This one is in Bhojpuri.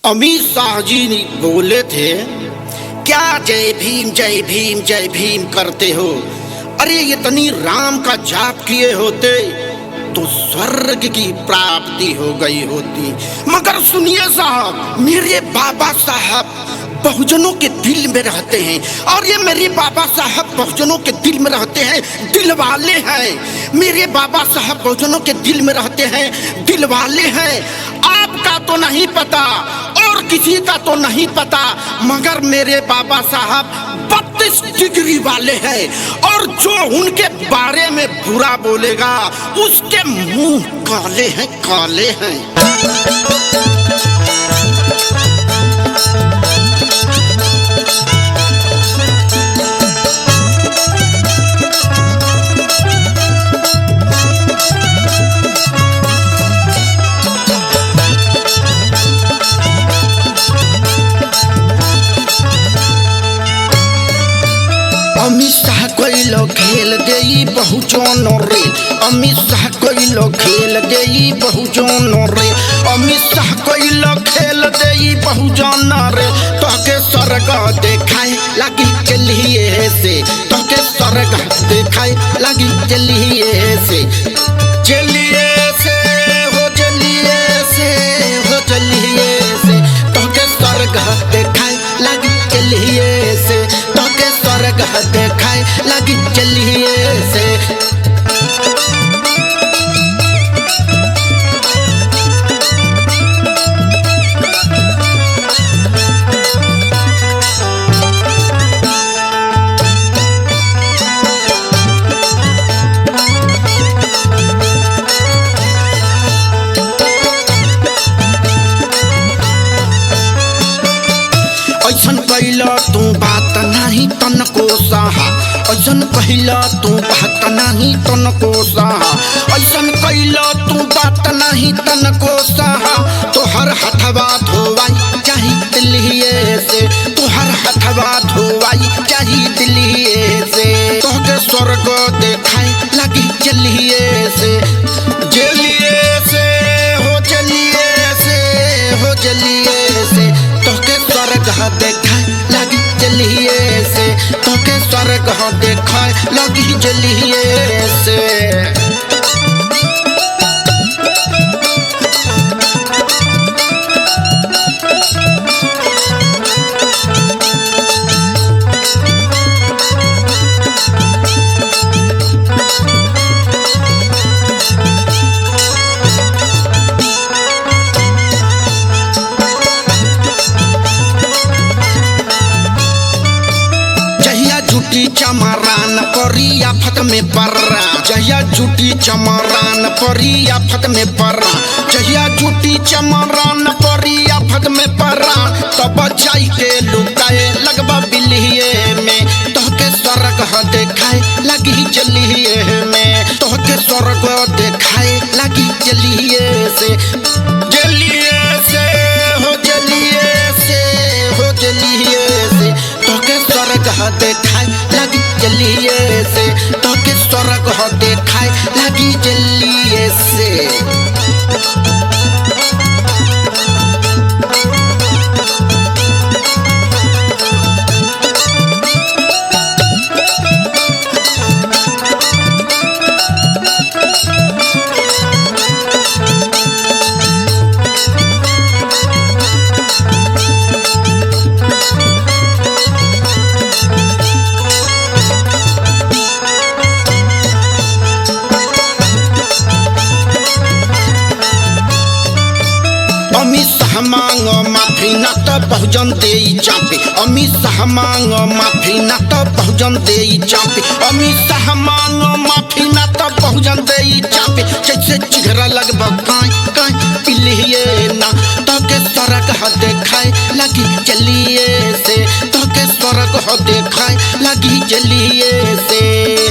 अमित शाह जी ने बोले थे, क्या जय भीम जय भीम जय भीम करते हो? अरे इतनी राम का जाप किए होते तो स्वर्ग की प्राप्ति हो गई होती। मगर सुनिए साहब, मेरे बाबा साहब बहुजनों के दिल में रहते हैं और ये मेरे बाबा साहब बहुजनों के दिल में रहते हैं, दिल वाले हैं। मेरे बाबा साहब बहुजनों के दिल में रहते हैं, दिल वाले हैं। आपका तो नहीं पता और किसी का तो नहीं पता, मगर मेरे बाबा साहब 32 डिग्री वाले हैं और जो उनके बारे में बुरा बोलेगा उसके मुंह काले हैं, काले हैं। अमित शाह कोई लो खेल देई बहुजनों रे, अमित शाह कोई लो खेल देई बहुजनों रे, अमित शाह कोई लो खेल देई बहुजनों रे। तोके स्वर्ग देखाए लगी चलिए से, तोके स्वर्ग देखाए लगी चलिए से, चलिए से हो चलिए से हो चलिए से, तोके स्वर्ग देखाए लगी चलिए से, तोके स्वर्ग देखाए लगी चलिए से। ऐसन कहला तू बात नहीं तनको सहा, ऐसन कहला तू बात नहीं तनको सहा, ऐसन कहला तू बात नहीं तनको सहा। तोहर हथवा धोवाई चाही दिल्लीए से, तोहर हथवा धोवाई चाही दिल्लीए से, तोहके स्वर्ग देखाए लगी चलिए से, चलिए से हो चलिए से हो चलिए से, तोहके स्वर्ग देखाए लगी चलिए से, तोहके स्वर्ग देखाए लगी चलिए से। झूठी चमरान परी आफत में पर्रा, जहिया झूठी चमरान परी आफत में पर्रा, जहिया झूठी चमरान परी आफत में पर्रा, तब जाई के लुकाए लगबा बिल्लिए में, तोहके स्वर्ग देखाए लगी चलिए में, तोहके स्वर्ग देखाए लगी चलिए से, चलिए से हो चलिए से हो चलिए से, तोहके स्वर्ग देखाए लगी चलिए से, तोहके स्वर्ग देखाए लगी चलिए से। अमित शाह मांगो माफी न तो बहुजन दे चापे, अमित शाह मांगो माफी न तो बहुजन दे चापे, अमित शाह मांगो माफी न तो बहुजन दे चापे, जैसे चिघरा लगभा काई काई पिलिए ना, तोके स्वर्ग देखाए लगी चलिए से, तोके स्वर्ग देखाए लगी चलिए से।